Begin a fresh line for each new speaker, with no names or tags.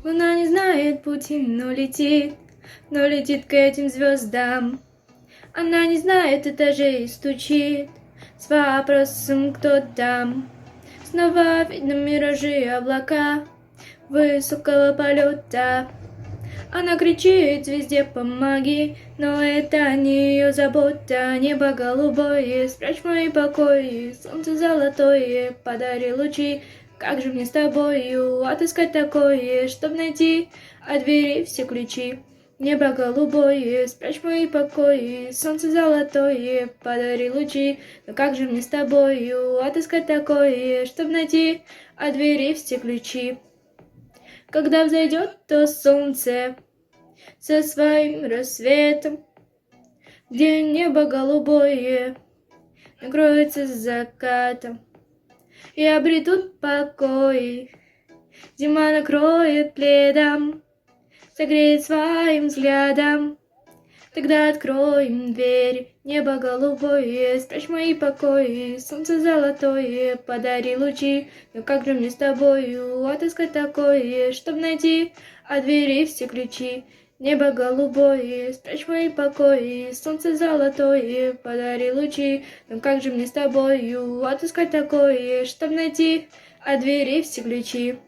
Луна не знает пути, но летит к этим звездам. Она не знает этажей и стучит с вопросом, кто там. Снова видно миражи и облака высокого полета. Она кричит звезде помоги, но это не ее забота. Небо голубое, спрячь мои покои, солнце золотое, подари лучи. Как же мне с тобою отыскать такое, чтоб найти от двери все ключи? Небо голубое, спрячь мои покои, солнце золотое, подари лучи. Но как же мне с тобою отыскать такое, чтоб найти от двери все ключи? Когда взойдет то солнце со своим рассветом, где небо голубое накроется с закатом, и обретут покой, зима накроет пледом, согреет своим взглядом. Тогда откроем дверь, небо голубое, спрячь мои покои, солнце золотое, подари лучи. Но как же мне с тобою отыскать такое, чтоб найти от двери все ключи? Небо голубое, спрячь мои покои, солнце золотое, подари лучи. Но как же мне с тобою отыскать такое, чтоб найти от двери все ключи?